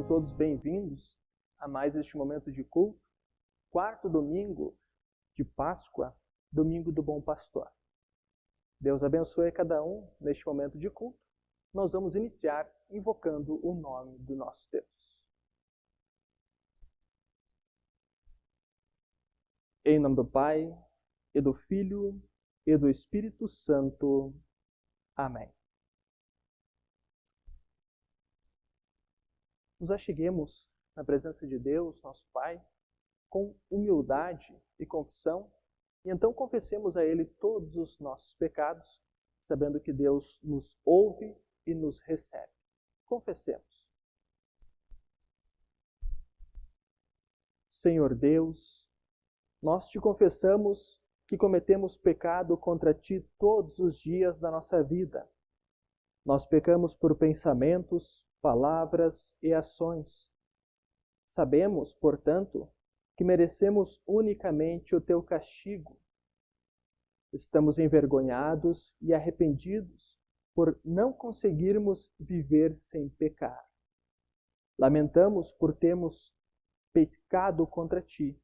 Sejam todos bem-vindos a mais este momento de culto, quarto domingo de Páscoa, domingo do Bom Pastor. Deus abençoe cada um neste momento de culto. Nós vamos iniciar invocando o nome do nosso Deus. Em nome do Pai, e do Filho, e do Espírito Santo. Amém. Nos acheguemos na presença de Deus, nosso Pai, com humildade e confissão, e então confessemos a Ele todos os nossos pecados, sabendo que Deus nos ouve e nos recebe. Confessemos. Senhor Deus, nós te confessamos que cometemos pecado contra Ti todos os dias da nossa vida. Nós pecamos por pensamentos, palavras e ações. Sabemos, portanto, que merecemos unicamente o Teu castigo. Estamos envergonhados e arrependidos por não conseguirmos viver sem pecar. Lamentamos por termos pecado contra Ti.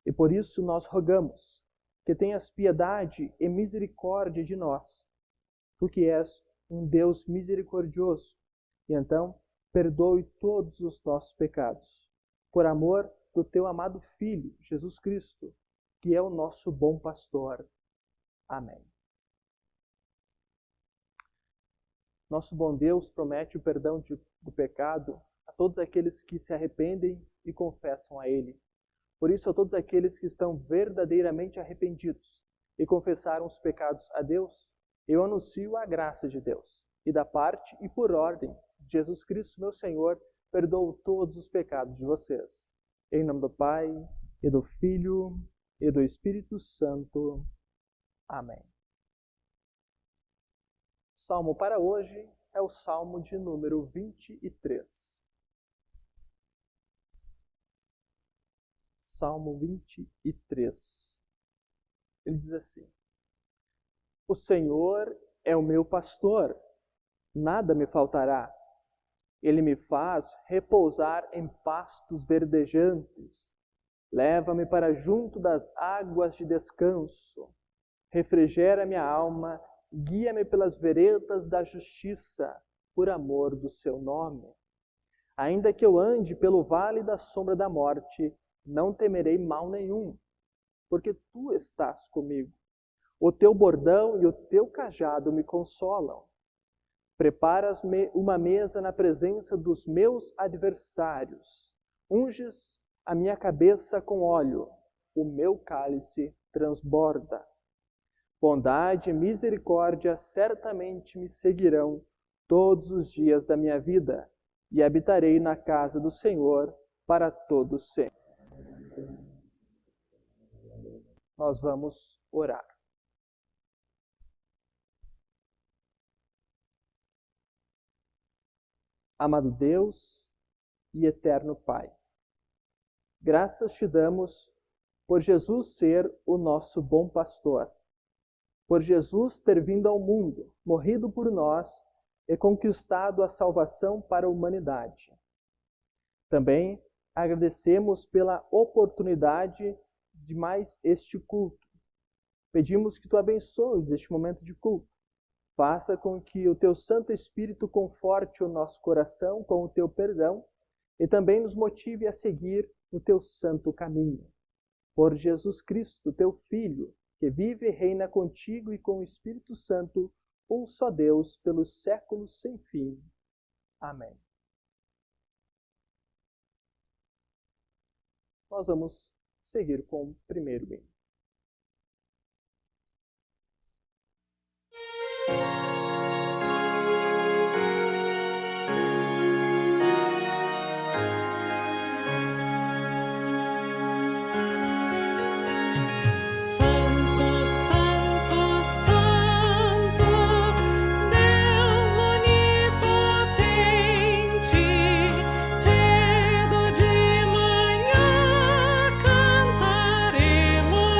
E por isso nós rogamos que tenhas piedade e misericórdia de nós, Tu que és um Deus misericordioso, e então perdoe todos os nossos pecados, por amor do Teu amado Filho, Jesus Cristo, que é o nosso bom pastor. Amém. Nosso bom Deus promete o perdão do pecado a todos aqueles que se arrependem e confessam a Ele. Por isso, a todos aqueles que estão verdadeiramente arrependidos e confessaram os pecados a Deus, eu anuncio a graça de Deus. E da parte e por ordem de Jesus Cristo, meu Senhor, perdoo todos os pecados de vocês. Em nome do Pai, e do Filho, e do Espírito Santo. Amém. O salmo para hoje é o salmo de número 23. Salmo 23. Ele diz assim: O Senhor é o meu pastor, nada me faltará. Ele me faz repousar em pastos verdejantes. Leva-me para junto das águas de descanso. Refrigera minha alma, guia-me pelas veredas da justiça, por amor do seu nome. Ainda que eu ande pelo vale da sombra da morte, não temerei mal nenhum, porque Tu estás comigo. O Teu bordão e o Teu cajado me consolam. Preparas-me uma mesa na presença dos meus adversários. Unges a minha cabeça com óleo. O meu cálice transborda. Bondade e misericórdia certamente me seguirão todos os dias da minha vida, e habitarei na casa do Senhor para todo sempre. Nós vamos orar. Amado Deus e eterno Pai, graças te damos por Jesus ser o nosso bom pastor, por Jesus ter vindo ao mundo, morrido por nós e conquistado a salvação para a humanidade. Também agradecemos pela oportunidade de mais este culto. Pedimos que Tu abençoes este momento de culto. Faça com que o Teu Santo Espírito conforte o nosso coração com o Teu perdão e também nos motive a seguir no Teu santo caminho. Por Jesus Cristo, Teu Filho, que vive e reina contigo e com o Espírito Santo, um só Deus, pelos séculos sem fim. Amém. Nós vamos seguir com o primeiro hino. Cedo de manhã cantaremos.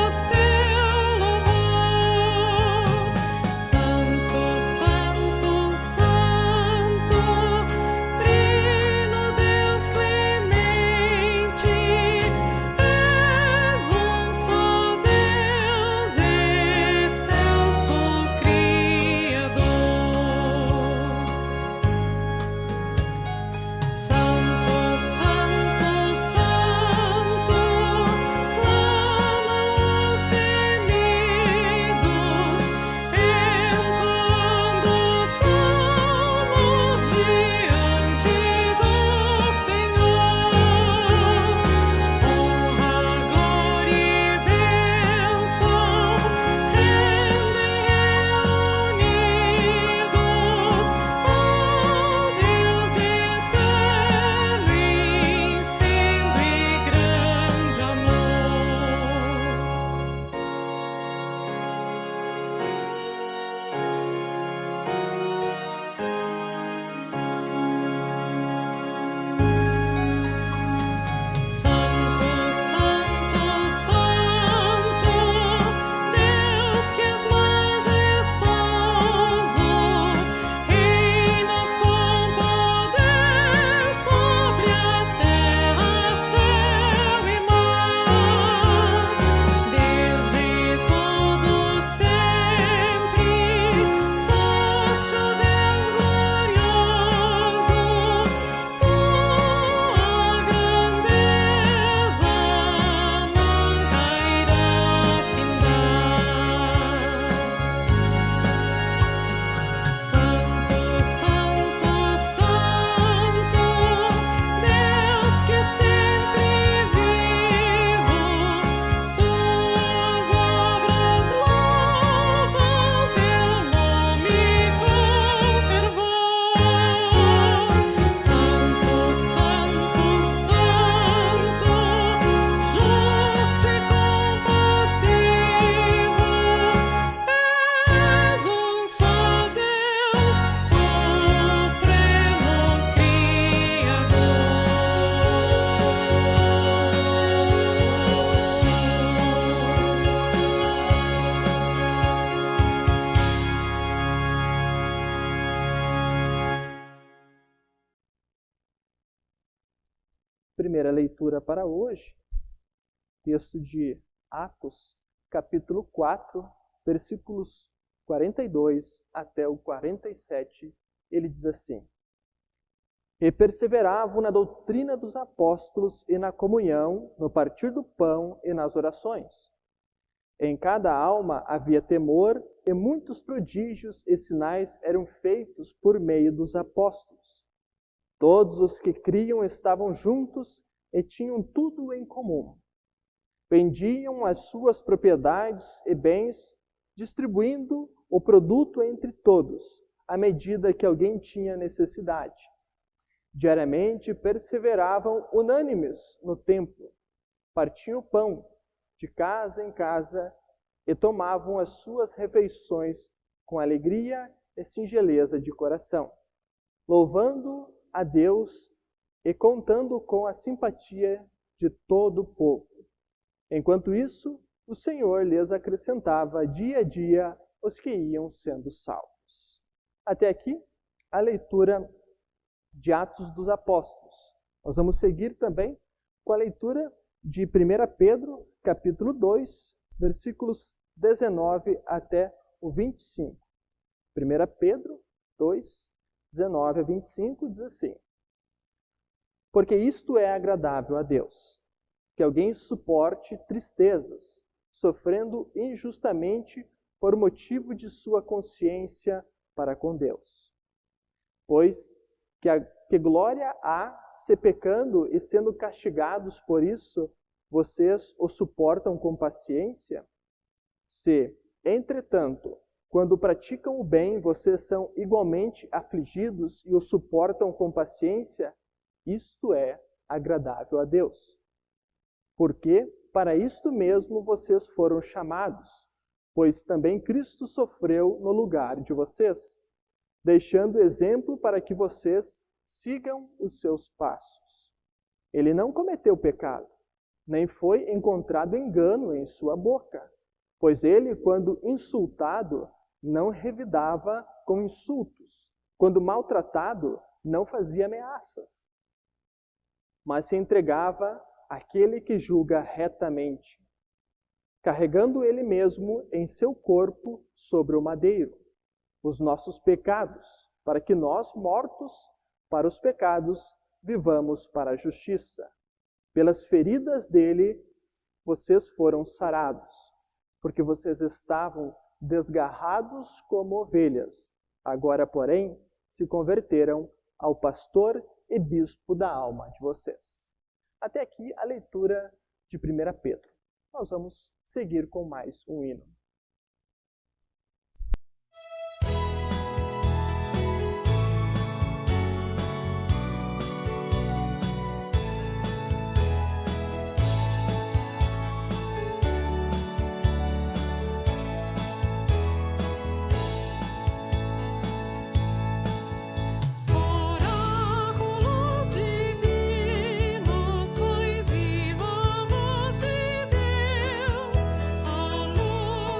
primeira leitura para hoje, texto de Atos, capítulo 4, versículos 42 até o 47, ele diz assim: E perseveravam na doutrina dos apóstolos e na comunhão, no partir do pão e nas orações. Em cada alma havia temor, e muitos prodígios e sinais eram feitos por meio dos apóstolos. Todos os que criam estavam juntos e tinham tudo em comum. Vendiam as suas propriedades e bens, distribuindo o produto entre todos, à medida que alguém tinha necessidade. Diariamente perseveravam unânimes no templo, partiam o pão de casa em casa e tomavam as suas refeições com alegria e singeleza de coração, louvando a Deus e contando com a simpatia de todo o povo. Enquanto isso, o Senhor lhes acrescentava dia a dia os que iam sendo salvos. Até aqui, a leitura de Atos dos Apóstolos. Nós vamos seguir também com a leitura de 1 Pedro, capítulo 2, versículos 19 até o 25. 1 Pedro 2, 19 a 25 diz assim: Porque isto é agradável a Deus, que alguém suporte tristezas, sofrendo injustamente por motivo de sua consciência para com Deus. Pois que glória há se pecando e sendo castigados por isso, vocês o suportam com paciência? Se, entretanto, quando praticam o bem, vocês são igualmente afligidos e o suportam com paciência, isto é agradável a Deus. Porque para isto mesmo vocês foram chamados, pois também Cristo sofreu no lugar de vocês, deixando exemplo para que vocês sigam os seus passos. Ele não cometeu pecado, nem foi encontrado engano em sua boca, pois ele, quando insultado, não revidava com insultos, quando maltratado, não fazia ameaças, mas se entregava àquele que julga retamente, carregando ele mesmo em seu corpo sobre o madeiro os nossos pecados, para que nós, mortos para os pecados, vivamos para a justiça. Pelas feridas dele, vocês foram sarados, porque vocês estavam desgarrados como ovelhas. Agora, porém, se converteram ao pastor e bispo da alma de vocês. Até aqui a leitura de 1 Pedro. Nós vamos seguir com mais um hino. Divino, sois viva voz de Deus, a luz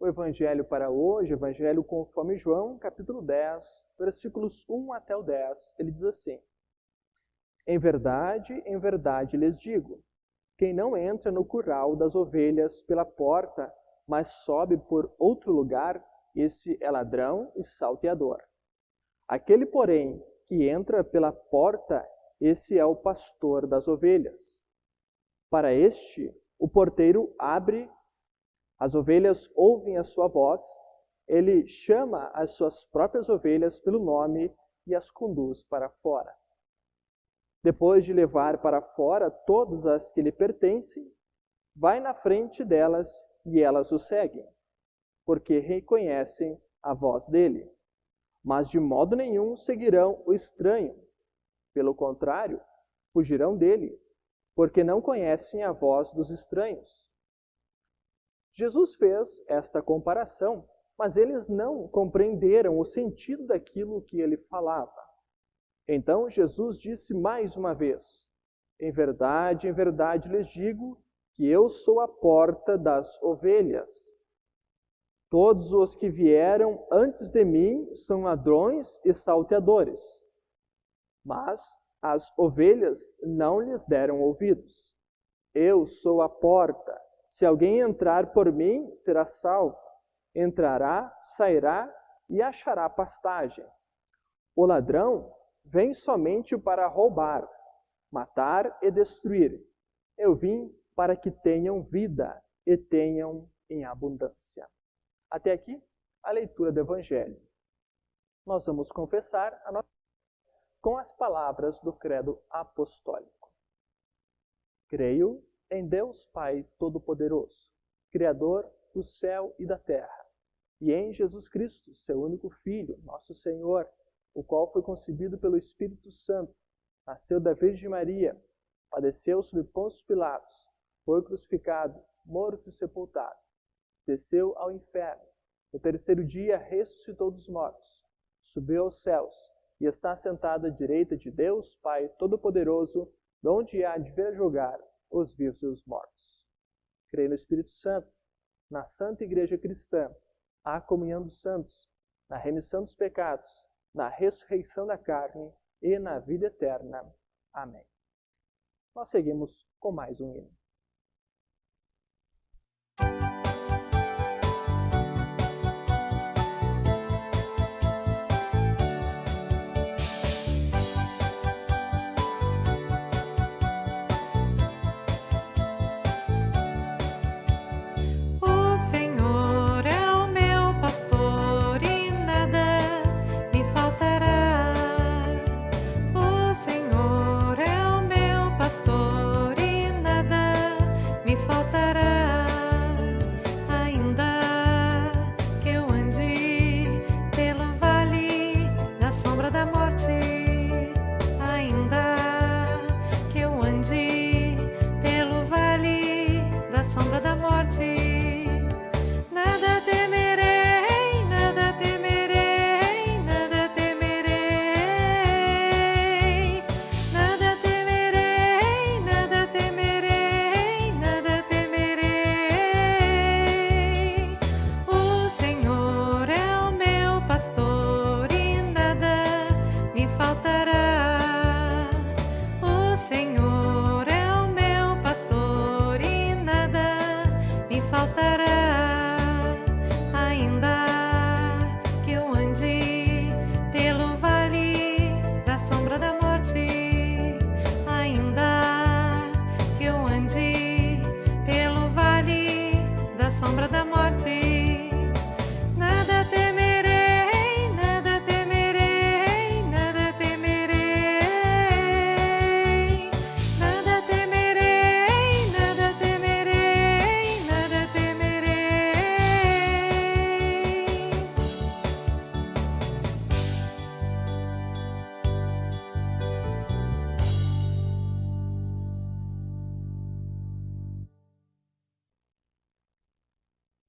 O Evangelho para hoje, Evangelho conforme João, capítulo 10, versículos 1 até o 10, ele diz assim: em verdade lhes digo, quem não entra no curral das ovelhas pela porta, mas sobe por outro lugar, esse é ladrão e salteador. Aquele, porém, que entra pela porta, esse é o pastor das ovelhas. Para este, o porteiro abre, as ovelhas ouvem a sua voz, ele chama as suas próprias ovelhas pelo nome e as conduz para fora. Depois de levar para fora todas as que lhe pertencem, vai na frente delas e elas o seguem, porque reconhecem a voz dele. Mas de modo nenhum seguirão o estranho. Pelo contrário, fugirão dele, porque não conhecem a voz dos estranhos. Jesus fez esta comparação, mas eles não compreenderam o sentido daquilo que ele falava. Então Jesus disse mais uma vez: em verdade lhes digo que eu sou a porta das ovelhas. Todos os que vieram antes de mim são ladrões e salteadores, mas as ovelhas não lhes deram ouvidos. Eu sou a porta. Se alguém entrar por mim, será salvo. Entrará, sairá e achará pastagem. O ladrão vem somente para roubar, matar e destruir. Eu vim para que tenham vida e tenham em abundância. Até aqui, a leitura do Evangelho. Nós vamos confessar a nossa fé com as palavras do Credo Apostólico. Creio em Deus Pai Todo-Poderoso, Criador do céu e da terra, e em Jesus Cristo, seu único Filho, nosso Senhor, o qual foi concebido pelo Espírito Santo, nasceu da Virgem Maria, padeceu sob Pôncio Pilatos, foi crucificado, morto e sepultado, desceu ao inferno, no terceiro dia ressuscitou dos mortos, subiu aos céus e está sentado à direita de Deus Pai Todo-Poderoso, de onde há de vir julgar os vivos e os mortos. Creio no Espírito Santo, na Santa Igreja Cristã, a comunhão dos santos, na remissão dos pecados, na ressurreição da carne e na vida eterna. Amém. Nós seguimos com mais um hino.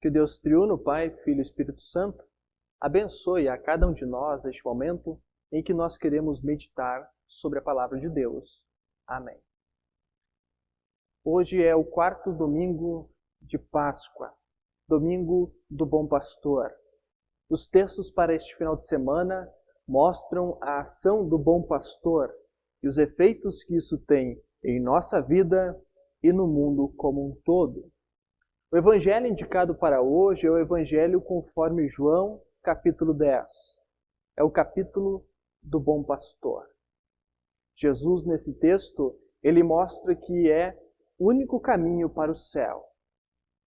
Que Deus triuno, Pai, Filho e Espírito Santo, abençoe a cada um de nós neste momento em que nós queremos meditar sobre a Palavra de Deus. Amém. Hoje é o quarto domingo de Páscoa. Domingo do Bom Pastor. Os textos para este final de semana mostram a ação do Bom Pastor e os efeitos que isso tem em nossa vida e no mundo como um todo. O evangelho indicado para hoje é o evangelho conforme João, capítulo 10. É o capítulo do Bom Pastor. Jesus, nesse texto, ele mostra que é o único caminho para o céu.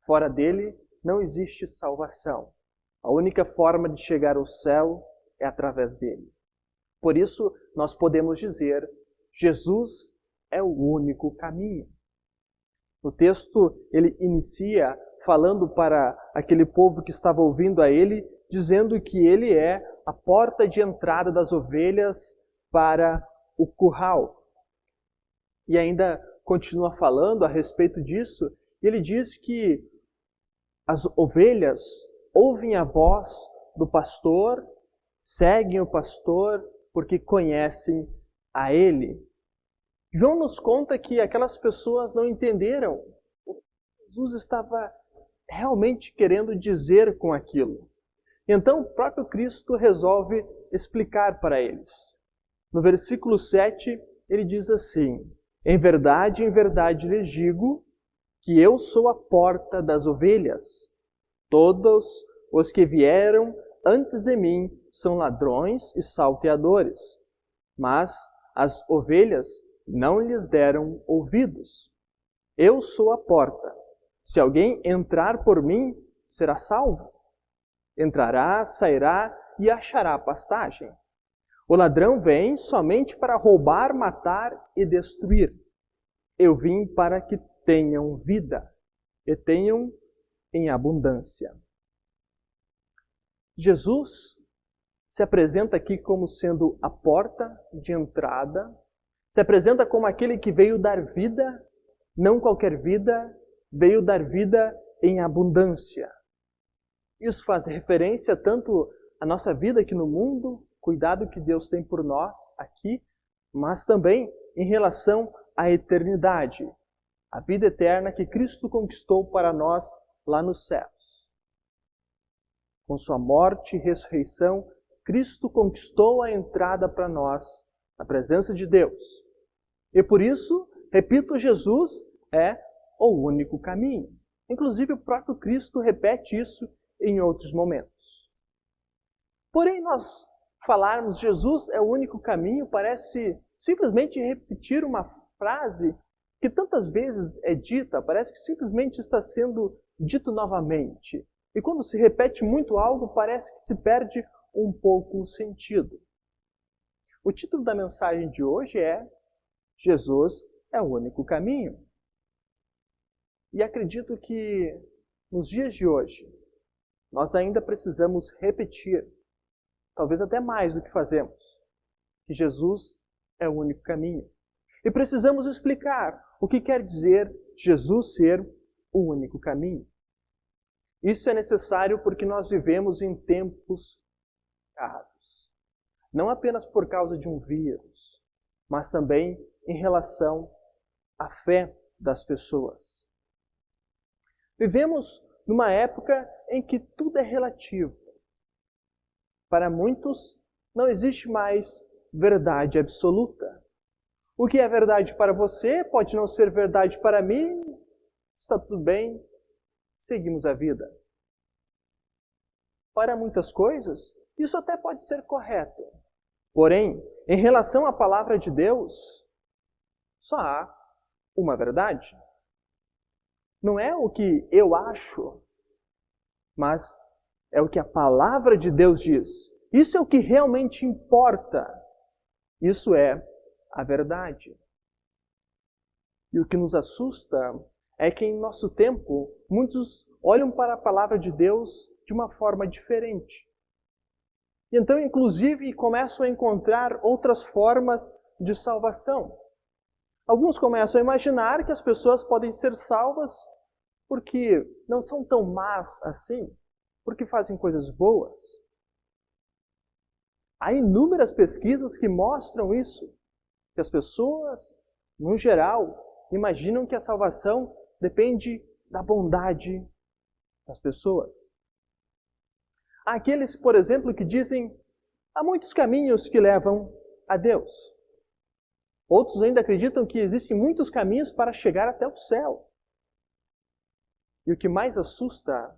Fora dele não existe salvação. A única forma de chegar ao céu é através dele. Por isso, nós podemos dizer, Jesus é o único caminho. O texto, ele inicia falando para aquele povo que estava ouvindo a ele, dizendo que ele é a porta de entrada das ovelhas para o curral. E ainda continua falando a respeito disso, e ele diz que as ovelhas ouvem a voz do pastor, seguem o pastor, porque conhecem a ele. João nos conta que aquelas pessoas não entenderam o que Jesus estava realmente querendo dizer com aquilo. Então o próprio Cristo resolve explicar para eles. No versículo 7, ele diz assim: em verdade lhes digo que eu sou a porta das ovelhas. Todos os que vieram antes de mim são ladrões e salteadores, mas as ovelhas não lhes deram ouvidos. Eu sou a porta. Se alguém entrar por mim, será salvo. Entrará, sairá e achará pastagem. O ladrão vem somente para roubar, matar e destruir. Eu vim para que tenham vida e tenham em abundância. Jesus se apresenta aqui como sendo a porta de entrada, se apresenta como aquele que veio dar vida, não qualquer vida, veio dar vida em abundância. Isso faz referência tanto à nossa vida aqui no mundo, cuidado que Deus tem por nós aqui, mas também em relação à eternidade, a vida eterna que Cristo conquistou para nós lá nos céus. Com sua morte e ressurreição, Cristo conquistou a entrada para nós, na presença de Deus. E por isso, repito, Jesus é o único caminho. Inclusive o próprio Cristo repete isso em outros momentos. Porém, nós falarmos Jesus é o único caminho parece simplesmente repetir uma frase que tantas vezes é dita, parece que simplesmente está sendo dito novamente. E quando se repete muito algo, parece que se perde um pouco o sentido. O título da mensagem de hoje é Jesus é o único caminho. E acredito que nos dias de hoje, nós ainda precisamos repetir, talvez até mais do que fazemos, que Jesus é o único caminho. E precisamos explicar o que quer dizer Jesus ser o único caminho. Isso é necessário porque nós vivemos em tempos complicados. Não apenas por causa de um vírus, mas também em relação à fé das pessoas. Vivemos numa época em que tudo é relativo. Para muitos, não existe mais verdade absoluta. O que é verdade para você pode não ser verdade para mim. Está tudo bem, seguimos a vida. Para muitas coisas, isso até pode ser correto. Porém, em relação à palavra de Deus, só há uma verdade. Não é o que eu acho, mas é o que a palavra de Deus diz. Isso é o que realmente importa. Isso é a verdade. E o que nos assusta é que em nosso tempo, muitos olham para a palavra de Deus de uma forma diferente. E então, inclusive, começam a encontrar outras formas de salvação. Alguns começam a imaginar que as pessoas podem ser salvas porque não são tão más assim, porque fazem coisas boas. Há inúmeras pesquisas que mostram isso, que as pessoas, no geral, imaginam que a salvação depende da bondade, das pessoas. Há aqueles, por exemplo, que dizem: há muitos caminhos que levam a Deus. Outros ainda acreditam que existem muitos caminhos para chegar até o céu. E o que mais assusta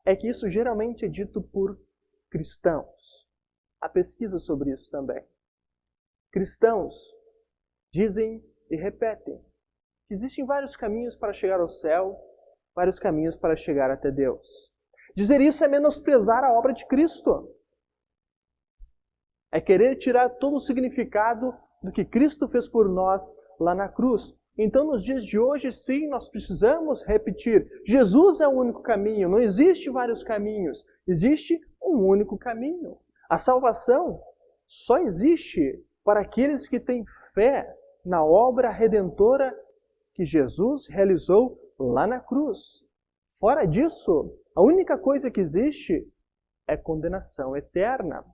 é que isso geralmente é dito por cristãos. Há pesquisa sobre isso também. Cristãos dizem e repetem que existem vários caminhos para chegar ao céu, vários caminhos para chegar até Deus. Dizer isso é menosprezar a obra de Cristo. É querer tirar todo o significado do que Cristo fez por nós lá na cruz. Então, nos dias de hoje, sim, nós precisamos repetir: Jesus é o único caminho, não existe vários caminhos, existe um único caminho. A salvação só existe para aqueles que têm fé na obra redentora que Jesus realizou lá na cruz. Fora disso, a única coisa que existe é condenação eterna.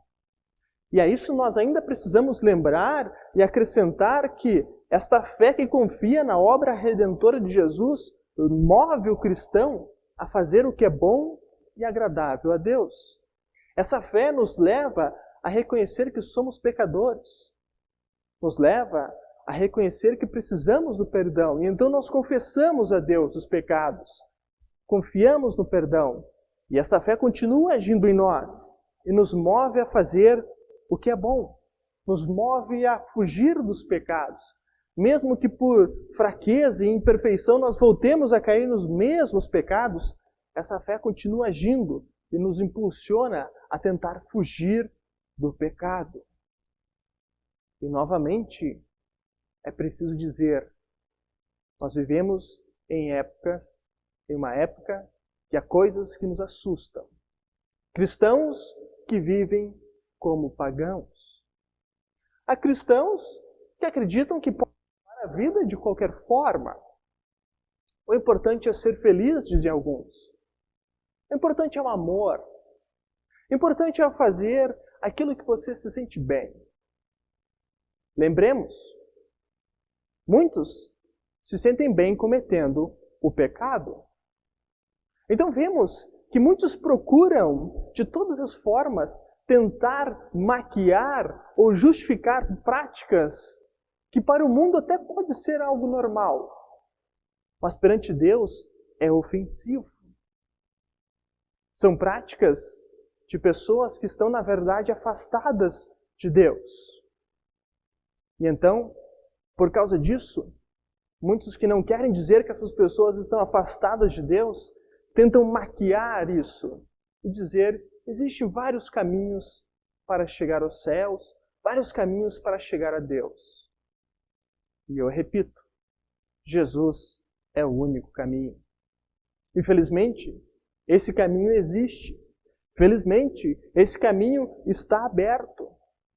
E a isso nós ainda precisamos lembrar e acrescentar que esta fé que confia na obra redentora de Jesus move o cristão a fazer o que é bom e agradável a Deus. Essa fé nos leva a reconhecer que somos pecadores. Nos leva a reconhecer que precisamos do perdão. E então nós confessamos a Deus os pecados. Confiamos no perdão. E essa fé continua agindo em nós e nos move a fazer o que é bom. Nos move a fugir dos pecados. Mesmo que por fraqueza e imperfeição nós voltemos a cair nos mesmos pecados, essa fé continua agindo e nos impulsiona a tentar fugir do pecado. E novamente, é preciso dizer, nós vivemos em uma época que há coisas que nos assustam. Cristãos que vivem como pagãos. Há cristãos que acreditam que podem levar a vida de qualquer forma. O importante é ser feliz, dizem alguns. O importante é o amor. O importante é fazer aquilo que você se sente bem. Lembremos, muitos se sentem bem cometendo o pecado. Então vemos que muitos procuram, de todas as formas, tentar maquiar ou justificar práticas que para o mundo até pode ser algo normal, mas perante Deus é ofensivo. São práticas de pessoas que estão, na verdade, afastadas de Deus. E então, por causa disso, muitos que não querem dizer que essas pessoas estão afastadas de Deus, tentam maquiar isso e dizer: existem vários caminhos para chegar aos céus, vários caminhos para chegar a Deus. E eu repito, Jesus é o único caminho. Infelizmente, esse caminho existe. Felizmente, esse caminho está aberto.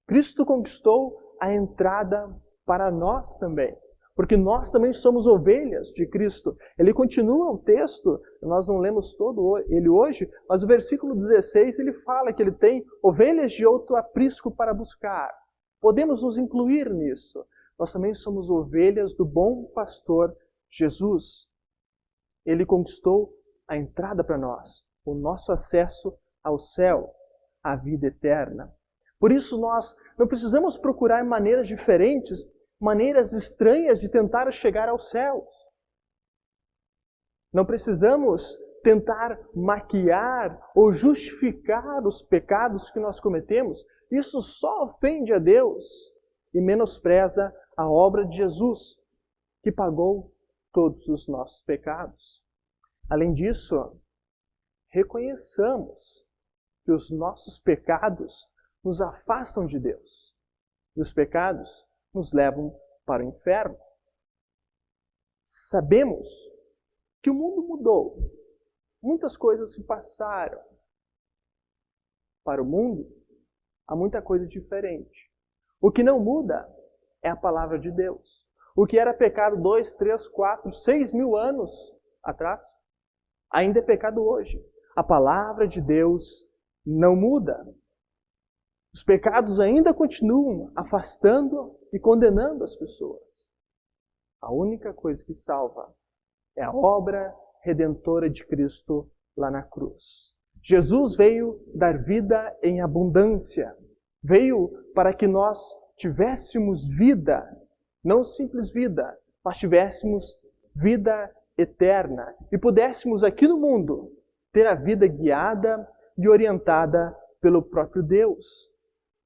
Cristo conquistou a entrada para nós também. Porque nós também somos ovelhas de Cristo. Ele continua o texto, nós não lemos todo ele hoje, mas o versículo 16 ele fala que ele tem ovelhas de outro aprisco para buscar. Podemos nos incluir nisso. Nós também somos ovelhas do bom pastor Jesus. Ele conquistou a entrada para nós, o nosso acesso ao céu, à vida eterna. Por isso nós não precisamos procurar maneiras diferentes, maneiras estranhas de tentar chegar aos céus. Não precisamos tentar maquiar ou justificar os pecados que nós cometemos. Isso só ofende a Deus e menospreza a obra de Jesus, que pagou todos os nossos pecados. Além disso, reconheçamos que os nossos pecados nos afastam de Deus. E os pecados nos levam para o inferno. Sabemos que o mundo mudou. Muitas coisas se passaram. Para o mundo, há muita coisa diferente. O que não muda é a palavra de Deus. O que era pecado 2, 3, 4, 6 mil anos atrás, ainda é pecado hoje. A palavra de Deus não muda. Os pecados ainda continuam afastando e condenando as pessoas. A única coisa que salva é a obra redentora de Cristo lá na cruz. Jesus veio dar vida em abundância. Veio para que nós tivéssemos vida, não simples vida, mas tivéssemos vida eterna e pudéssemos aqui no mundo ter a vida guiada e orientada pelo próprio Deus.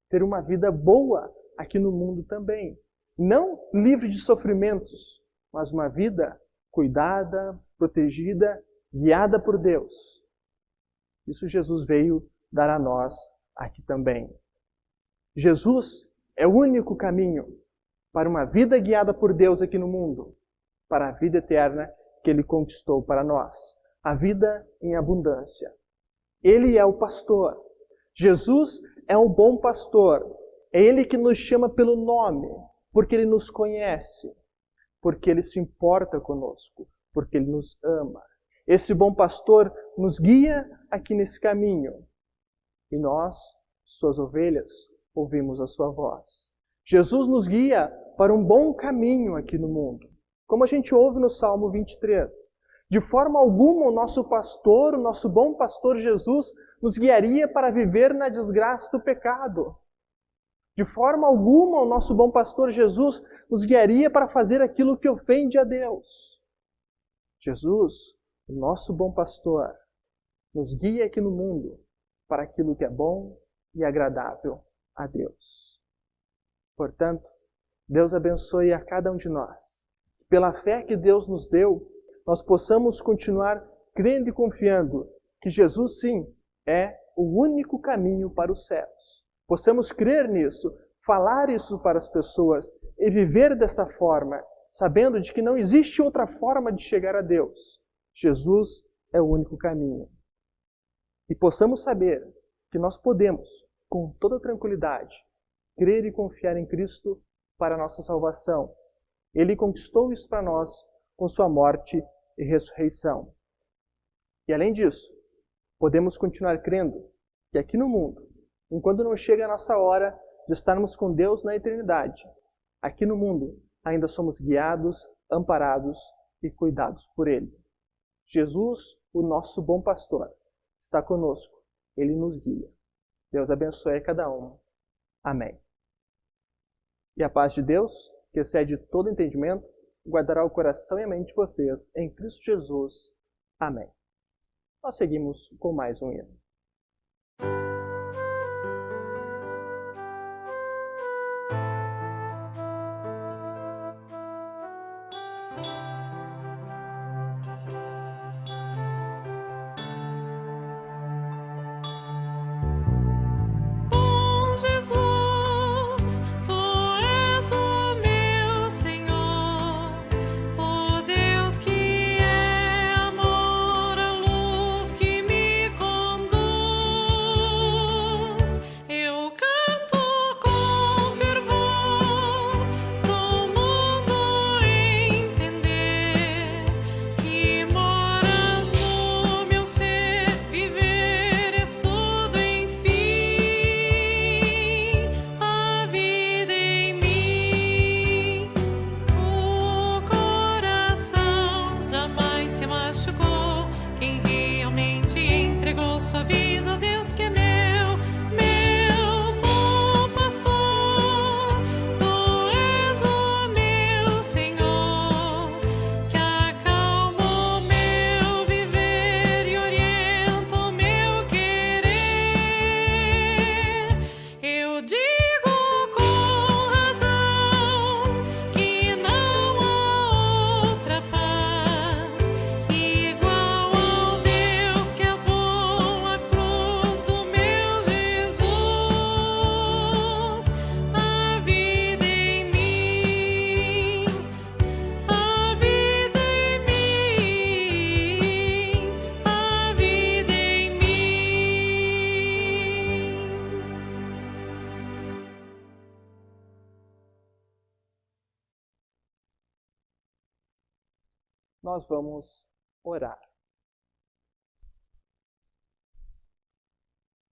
Ter uma vida boa aqui no mundo também. Não livre de sofrimentos, mas uma vida cuidada, protegida, guiada por Deus. Isso Jesus veio dar a nós aqui também. Jesus é o único caminho para uma vida guiada por Deus aqui no mundo, para a vida eterna que Ele conquistou para nós, a vida em abundância. Ele é o pastor. Jesus é o bom pastor. É Ele que nos chama pelo nome, porque Ele nos conhece, porque Ele se importa conosco, porque Ele nos ama. Esse bom pastor nos guia aqui nesse caminho. E nós, suas ovelhas, ouvimos a sua voz. Jesus nos guia para um bom caminho aqui no mundo. Como a gente ouve no Salmo 23. De forma alguma o nosso pastor, o nosso bom pastor Jesus, nos guiaria para viver na desgraça do pecado. De forma alguma o nosso bom pastor Jesus nos guiaria para fazer aquilo que ofende a Deus. Jesus, o nosso bom pastor, nos guia aqui no mundo para aquilo que é bom e agradável a Deus. Portanto, Deus abençoe a cada um de nós. Pela fé que Deus nos deu, nós possamos continuar crendo e confiando que Jesus, sim, é o único caminho para os céus. Possamos crer nisso, falar isso para as pessoas e viver desta forma, sabendo de que não existe outra forma de chegar a Deus. Jesus é o único caminho. E possamos saber que nós podemos, com toda tranquilidade, crer e confiar em Cristo para a nossa salvação. Ele conquistou isso para nós com sua morte e ressurreição. E além disso, podemos continuar crendo que aqui no mundo, enquanto não chega a nossa hora de estarmos com Deus na eternidade, aqui no mundo ainda somos guiados, amparados e cuidados por Ele. Jesus, o nosso bom pastor, está conosco. Ele nos guia. Deus abençoe a cada um. Amém. E a paz de Deus, que excede todo entendimento, guardará o coração e a mente de vocês em Cristo Jesus. Amém. Nós seguimos com mais um hino. Jesus, Tu és o meu Senhor, o Deus que é amor, a luz que me conduz. Eu canto com fervor, pro mundo entender que moras no meu ser, viveres tudo enfim. A vida em mim, o coração jamais se machucou. Quem realmente entregou sua vida, Deus que é meu bom pastor. Tu és o meu Senhor, que acalma o meu viver e orienta o meu querer. Eu digo com razão que não há outra paz igual ao Deus que é bom, a cruz do meu Jesus. A vida em mim, a vida em mim, a vida em mim. Nós vamos orar.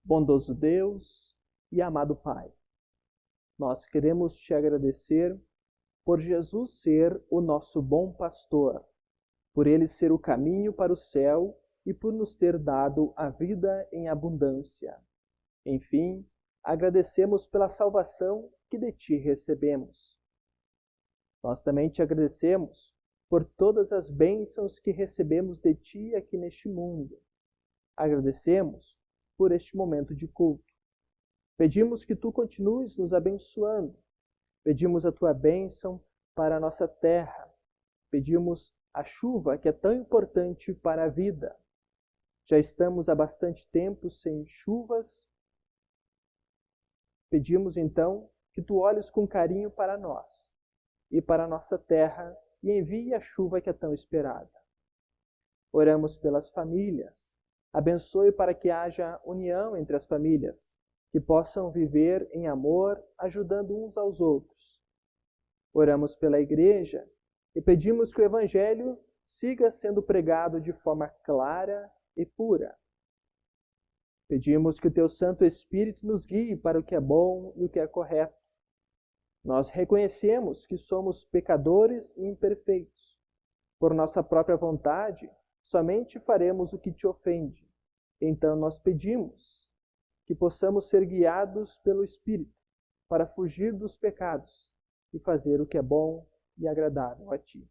Bondoso Deus e amado Pai, nós queremos te agradecer por Jesus ser o nosso bom pastor, por Ele ser o caminho para o céu e por nos ter dado a vida em abundância. Enfim, agradecemos pela salvação que de ti recebemos. Nós também te agradecemos por todas as bênçãos que recebemos de ti aqui neste mundo. Agradecemos por este momento de culto. Pedimos que tu continues nos abençoando. Pedimos a tua bênção para a nossa terra. Pedimos a chuva que é tão importante para a vida. Já estamos há bastante tempo sem chuvas. Pedimos então que tu olhes com carinho para nós e para a nossa terra e envie a chuva que é tão esperada. Oramos pelas famílias. Abençoe para que haja união entre as famílias, que possam viver em amor, ajudando uns aos outros. Oramos pela igreja e pedimos que o Evangelho siga sendo pregado de forma clara e pura. Pedimos que o teu Santo Espírito nos guie para o que é bom e o que é correto. Nós reconhecemos que somos pecadores e imperfeitos. Por nossa própria vontade, somente faremos o que te ofende. Então nós pedimos que possamos ser guiados pelo Espírito para fugir dos pecados e fazer o que é bom e agradável a ti.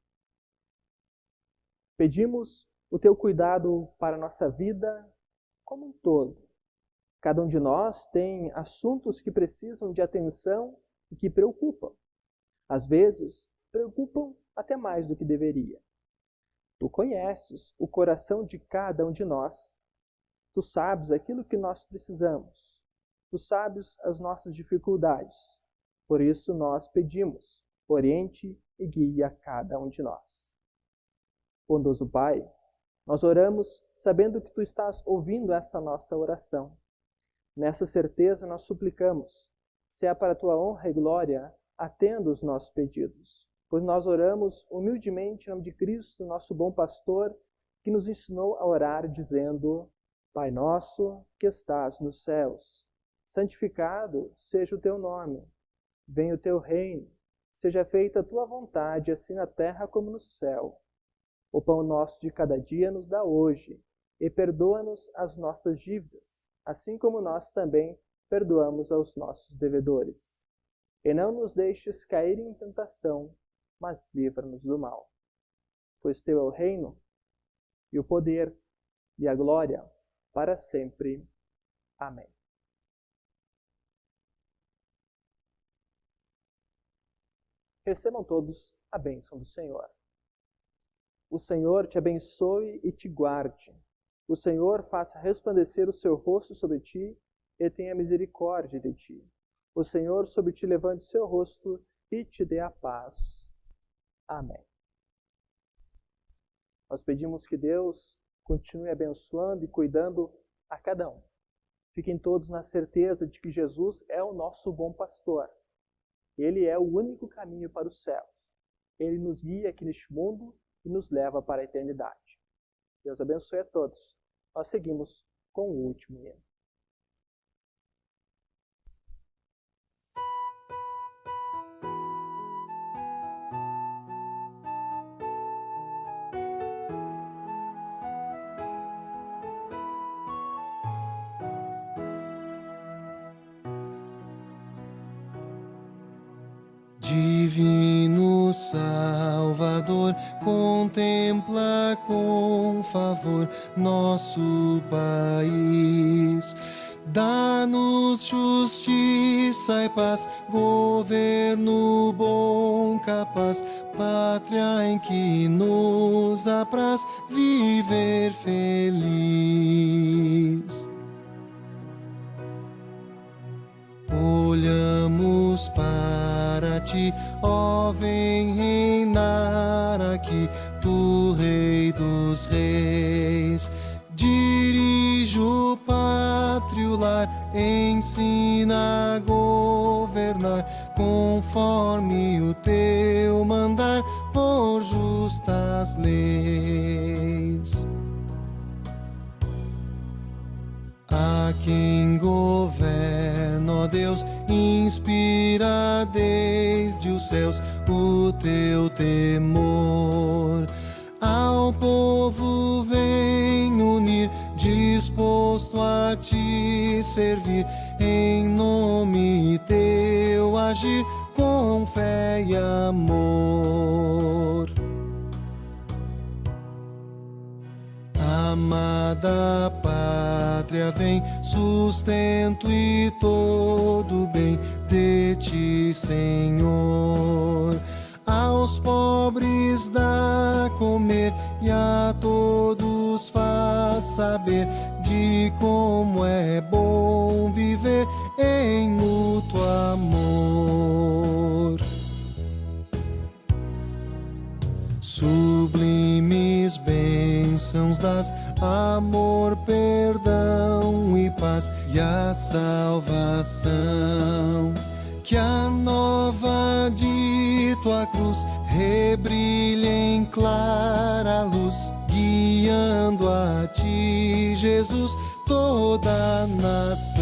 Pedimos o teu cuidado para a nossa vida como um todo. Cada um de nós tem assuntos que precisam de atenção e que preocupam. Às vezes, preocupam até mais do que deveria. Tu conheces o coração de cada um de nós. Tu sabes aquilo que nós precisamos. Tu sabes as nossas dificuldades. Por isso nós pedimos, oriente e guie a cada um de nós. Bondoso Pai, nós oramos sabendo que tu estás ouvindo essa nossa oração. Nessa certeza nós suplicamos, se é para a tua honra e glória, atenda os nossos pedidos, pois nós oramos humildemente em nome de Cristo, nosso bom pastor, que nos ensinou a orar dizendo: Pai nosso que estás nos céus, santificado seja o teu nome, venha o teu reino, seja feita a tua vontade, assim na terra como no céu. O pão nosso de cada dia nos dá hoje, e perdoa-nos as nossas dívidas, assim como nós também perdoamos aos nossos devedores. E não nos deixes cair em tentação, mas livra-nos do mal. Pois teu é o reino, e o poder, e a glória, para sempre. Amém. Recebam todos a bênção do Senhor. O Senhor te abençoe e te guarde. O Senhor faça resplandecer o seu rosto sobre ti e tenha misericórdia de ti. O Senhor sobre ti levante o seu rosto e te dê a paz. Amém. Nós pedimos que Deus continue abençoando e cuidando a cada um. Fiquem todos na certeza de que Jesus é o nosso bom pastor. Ele é o único caminho para o céu. Ele nos guia aqui neste mundo e nos leva para a eternidade. Deus abençoe a todos. Nós seguimos com o último hino. Divino Salvador, contempla com favor nosso país. Dá-nos justiça e paz, governo bom, capaz, pátria em que nos apraz viver feliz. Olhamos para ti, ó, vem reinar aqui, tu Rei dos Reis. Dirige o pátrio lar, ensina a governar, conforme o teu mandar, por justas leis. A quem governa, ó Deus, inspira desde os céus o teu temor. Ao povo vem unir unir, disposto a te servir, em nome teu agir, com fé e amor. Amada pátria, vem, sustento e todo bem de ti, Senhor. Aos pobres dá comer e a todos faz saber de como é bom viver em mútuo amor. Sublimes bênçãos das, amor, perdão e paz, e a salvação, que a nova de tua cruz rebrilhe em clara luz, guiando a ti, Jesus, toda a nação.